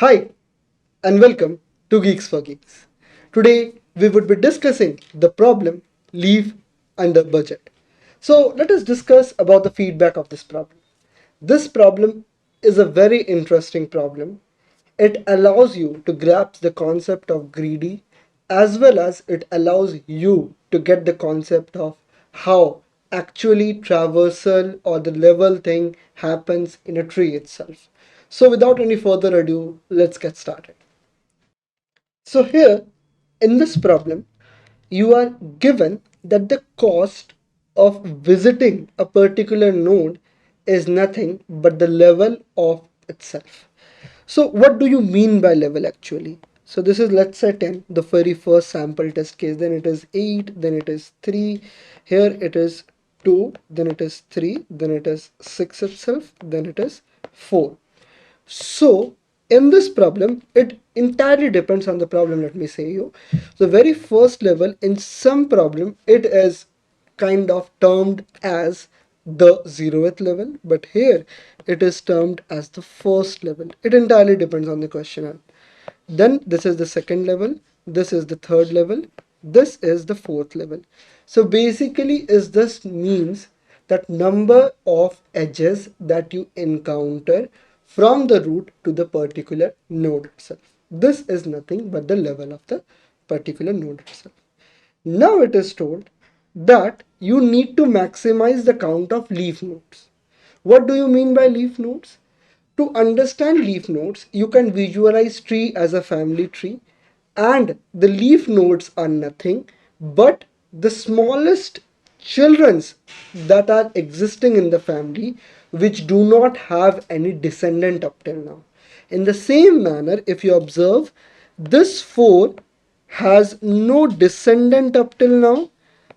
Hi and welcome to Geeks for Geeks. Today we would be discussing the problem leave under budget. So let us discuss about the feedback of this problem. This problem is a very interesting problem. It allows you to grasp the concept of greedy as well as it allows you to get the concept of how actually traversal or the level thing happens in a tree itself. So without any further ado, let's get started. So here in this problem, you are given that the cost of visiting a particular node is nothing but the level of itself. So what do you mean by level actually? So this is, let's say, 10, the very first sample test case, then it is 8, then it is 3, here it is 2, then it is 3, then it is 6 itself, then it is 4. So in this problem, it entirely depends on the problem, let me say you. The very first level in some problem, it is kind of termed as the 0th level, but here it is termed as the first level. It entirely depends on the questioner. Then this is the second level, this is the third level, this is the fourth level. So basically is this means that number of edges that you encounter from the root to the particular node itself. This is nothing but the level of the particular node itself. Now it is told that you need to maximize the count of leaf nodes. What do you mean by leaf nodes? To understand leaf nodes, you can visualize tree as a family tree, and the leaf nodes are nothing but the smallest childrens that are existing in the family which do not have any descendant up till now. In the same manner, if you observe, this 4 has no descendant up till now,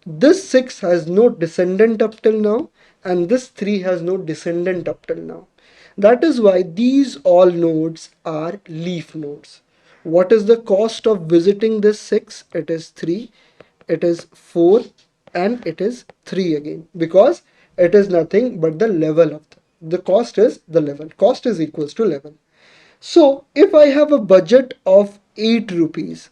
this 6 has no descendant up till now, and this 3 has no descendant up till now. That is why these all nodes are leaf nodes. What is the cost of visiting this 6? It is 3, it is 4, and it is 3 again, because it is nothing but the level of the cost is the level. Cost is equals to level. So if I have a budget of 8 rupees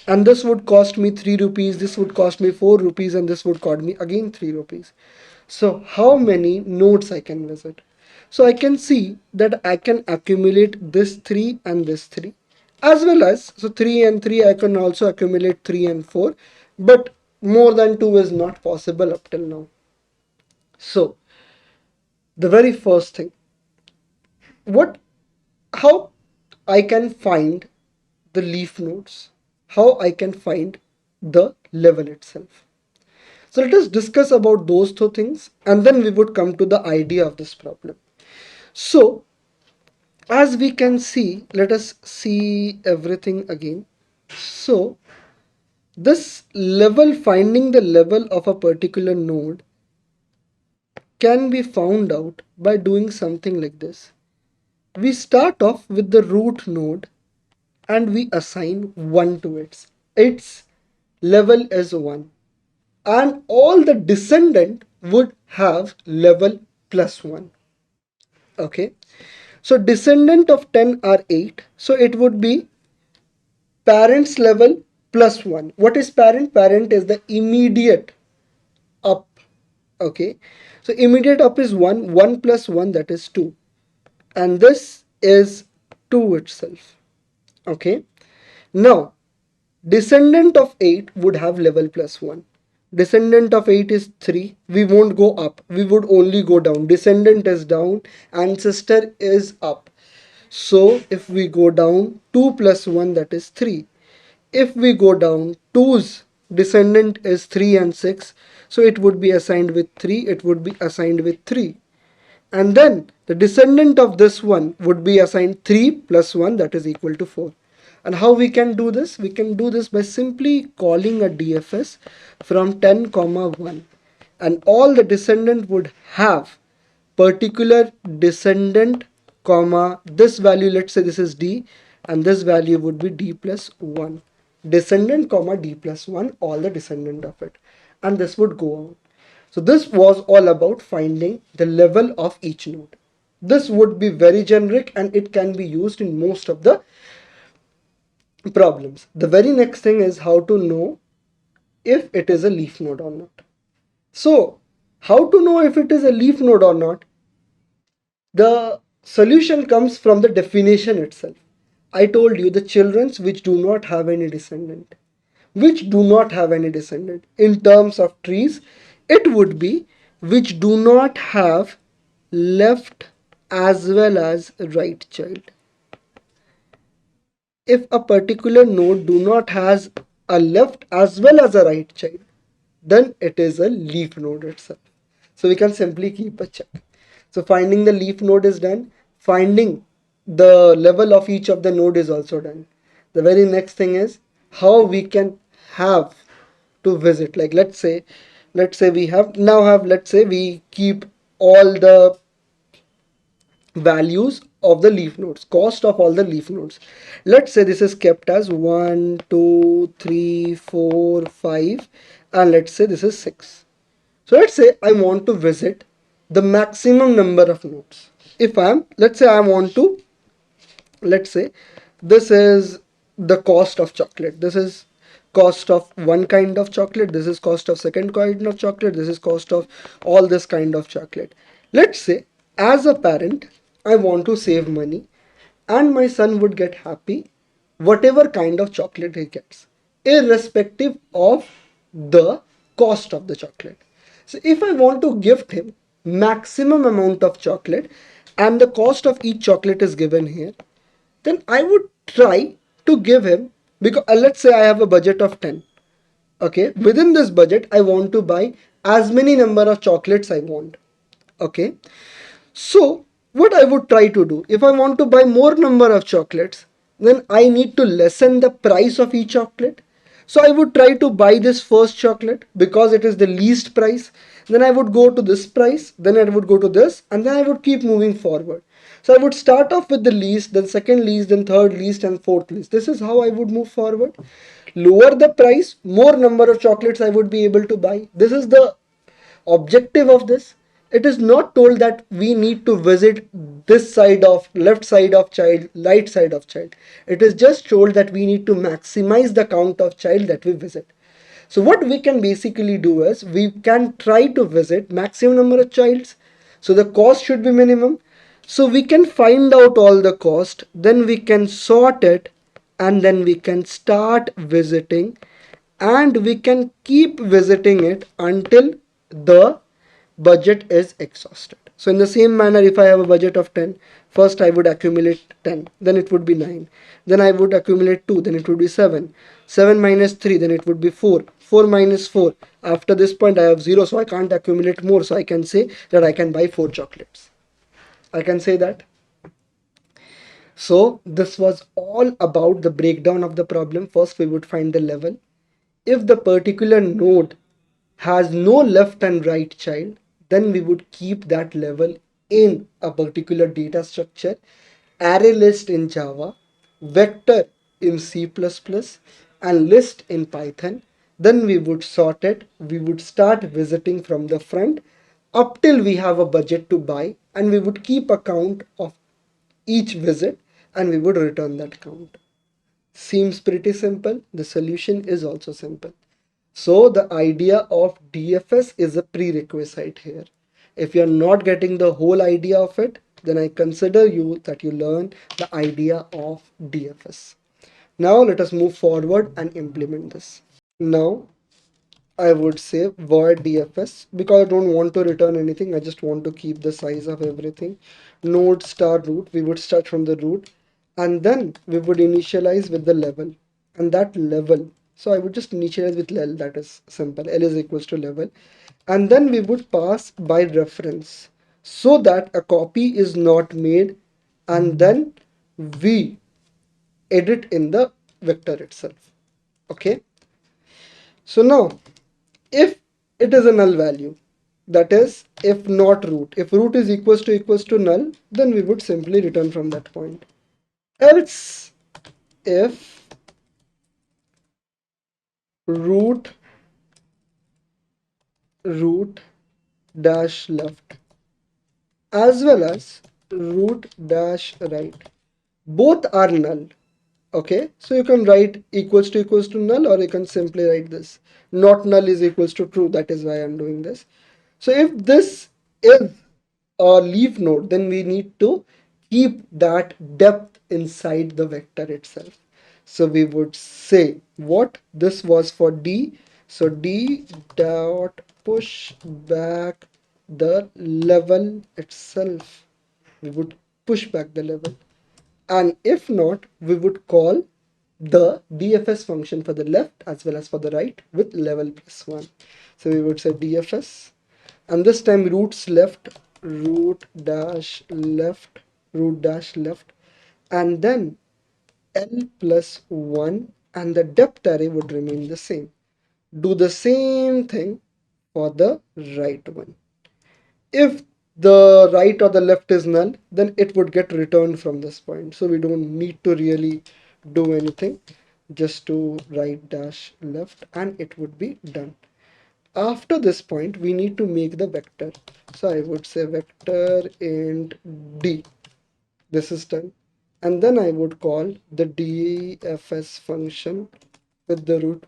and this would cost me 3 rupees, this would cost me 4 rupees, and this would cost me again 3 rupees. So how many nodes I can visit? So I can see that I can accumulate this 3 and this 3 as well as, so 3 and 3 I can also accumulate 3 and 4, but more than 2 is not possible up till now. So the very first thing, what how I can find the leaf nodes, how I can find the level itself. So let us discuss about those two things and then we would come to the idea of this problem. So as we can see, let us see everything again. So this level, finding the level of a particular node can be found out by doing something like this. We start off with the root node and we assign 1 to it. Its level is 1. And all the descendant would have level plus 1. Okay. So descendant of 10 are 8. So it would be parents level plus 1. What is parent? Parent is the immediate up. Okay. So immediate up is 1. 1 plus 1, that is 2. And this is 2 itself. Okay. Now descendant of 8 would have level plus 1. Descendant of 8 is 3. We won't go up. We would only go down. Descendant is down. Ancestor is up. So if we go down, 2 plus 1, that is 3. If we go down, 2's descendant is 3 and 6. So it would be assigned with 3. It would be assigned with 3. And then the descendant of this one would be assigned 3 plus 1, that is equal to 4. And how we can do this? We can do this by simply calling a DFS from 10 comma 1. And all the descendant would have particular descendant comma this value, let's say this is D, and this value would be D plus 1. Descendant comma D plus 1, all the descendant of it. And this would go on. So this was all about finding the level of each node. This would be very generic and it can be used in most of the problems. The very next thing is how to know if it is a leaf node or not. So, how to know if it is a leaf node or not? The solution comes from the definition itself. I told you the children which do not have any descendant. Which do not have any descendant. In terms of trees, it would be which do not have left as well as right child. If a particular node do not has a left as well as a right child, then it is a leaf node itself. So we can simply keep a check. So finding the leaf node is done. Finding the level of each of the node is also done. The very next thing is how we can have to visit. Like let's say we have let's say we keep all the values of the leaf nodes, cost of all the leaf nodes. Let's say this is kept as 1 2 3 4 5, and let's say this is 6. So let's say I want to visit the maximum number of nodes. If I'm let's say I want to let's say this is the cost of chocolate, this is cost of one kind of chocolate, this is cost of second kind of chocolate, this is cost of all this kind of chocolate. Let's say as a parent I want to save money and my son would get happy whatever kind of chocolate he gets, irrespective of the cost of the chocolate. So if I want to gift him maximum amount of chocolate and the cost of each chocolate is given here, then I would try to give him, because let's say I have a budget of 10. Okay, within this budget I want to buy as many number of chocolates I want. Okay, so what I would try to do, if I want to buy more number of chocolates, then I need to lessen the price of each chocolate. So I would try to buy this first chocolate because it is the least price. Then I would go to this price, then I would go to this, and then I would keep moving forward. So I would start off with the least, then second least, then third least, and fourth least. This is how I would move forward. Lower the price, more number of chocolates I would be able to buy. This is the objective of this. It is not told that we need to visit this side of left side of child, right side of child. It is just told that we need to maximize the count of child that we visit. So what we can basically do is we can try to visit maximum number of childs. So the cost should be minimum. So we can find out all the cost, then we can sort it, and then we can start visiting, and we can keep visiting it until the budget is exhausted. So in the same manner, if I have a budget of 10, first I would accumulate 10, then it would be 9, then I would accumulate 2, then it would be 7, 7 minus 3, then it would be 4, 4 minus 4. After this point I have 0, so I can't accumulate more, so I can say that I can buy 4 chocolates. I can say that. So this was all about the breakdown of the problem. First we would find the level. If the particular node has no left and right child, then we would keep that level in a particular data structure, array list in Java, vector in C++, and list in Python. Then we would sort it, we would start visiting from the front up till we have a budget to buy, and we would keep a count of each visit and we would return that count. Seems pretty simple. The solution is also simple. So the idea of DFS is a prerequisite here. If you're not getting the whole idea of it, then I consider you that you learn the idea of DFS. Now let us move forward and implement this. Now I would say void DFS because I don't want to return anything. I just want to keep the size of everything. Node star root, we would start from the root and then we would initialize with the level, and that level. So I would just initialize with L, that is simple. L is equals to level, and then we would pass by reference so that a copy is not made, and then we edit in the vector itself. Okay. So now if it is a null value, that is if not root, if root is equals to null, then we would simply return from that point. Else if root root dash left as well as root dash right. Both are null. Okay, so you can write equals to null, or you can simply write this. Not null is equals to true. That is why I'm doing this. So if this is a leaf node, then we need to keep that depth inside the vector itself. So we would say what this was for D. So D dot push back the level itself. We would push back the level, and if not, we would call the DFS function for the left as well as for the right with level plus 1. So we would say DFS, and this time roots left, root dash left, root dash left, and then L plus 1, and the depth array would remain the same. Do the same thing for the right one. If the right or the left is null, then it would get returned from this point. So we don't need to really do anything, just to right dash left, and it would be done. After this point, we need to make the vector. So I would say vector int d. This is done. And then I would call the dfs function with the root,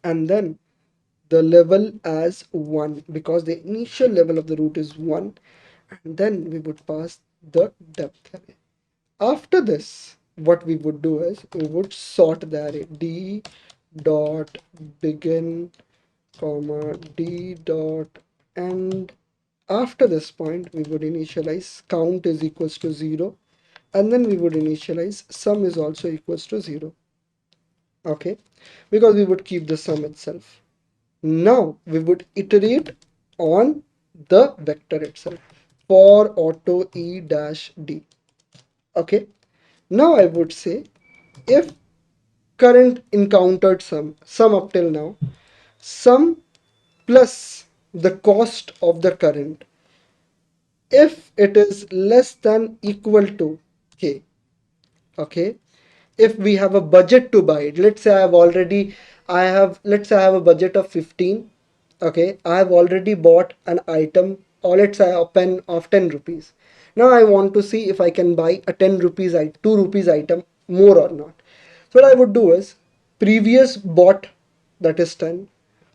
and then the level as 1, because the initial level of the root is 1, and then we would pass the depth array. After this, what we would do is we would sort the array d dot begin comma d dot end. After this point, we would initialize count is equals to 0, and then we would initialize sum is also equals to 0. Okay, because we would keep the sum itself. Now we would iterate on the vector itself for auto e dash d. Okay, now I would say if current encountered sum up till now, sum plus the cost of the current, if it is less than equal to k. Okay, if we have a budget to buy it, let's say let's say I have a budget of 15. Okay, I have already bought an item, or let's say a pen of 10 rupees. Now I want to see if I can buy a 10 rupees 2 rupees item more or not. So what I would do is previous bought, that is 10,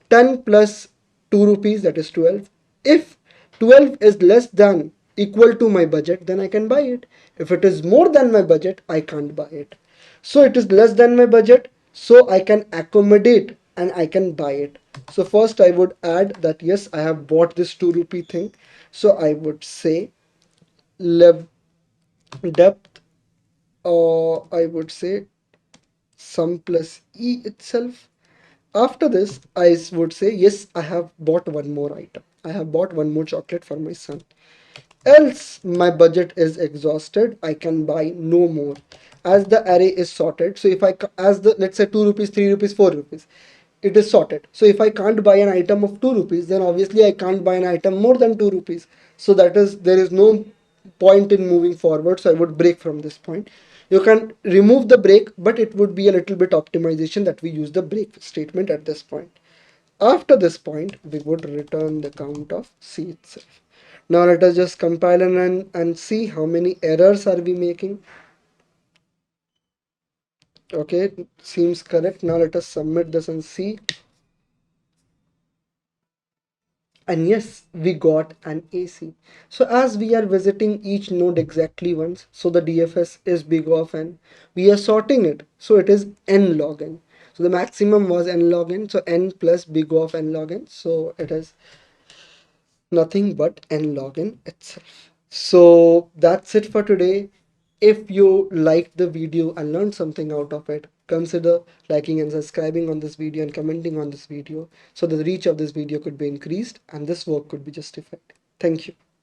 10 plus 2 rupees, that is 12. If 12 is less than equal to my budget, then I can buy it. If it is more than my budget, I can't buy it. So it is less than my budget, so I can accommodate and I can buy it. So first I would add that yes, I have bought this 2 rupee thing. So I would say lev depth, or I would say sum plus e itself. After this, I would say yes, I have bought one more item. I have bought one more chocolate for my son. Else my budget is exhausted, I can buy no more, as the array is sorted. So if I as the, let's say 2 rupees, 3 rupees, 4 rupees, it is sorted. So if I can't buy an item of 2 rupees, then obviously I can't buy an item more than 2 rupees. So that is, there is no point in moving forward, so I would break from this point. You can remove the break, but it would be a little bit optimization that we use the break statement at this point. After this point, we would return the count of C itself. Now let us just compile and see how many errors are we making. Okay, seems correct. Now let us submit this and see. And yes, we got an AC. So as we are visiting each node exactly once, so the DFS is big of n. We are sorting it, so it is n log n. So the maximum was n log n, so n plus big of n log n. So it is nothing but n log n itself. So that's it for today. If you liked the video and learned something out of it, consider liking and subscribing on this video and commenting on this video, so the reach of this video could be increased and this work could be justified. Thank you.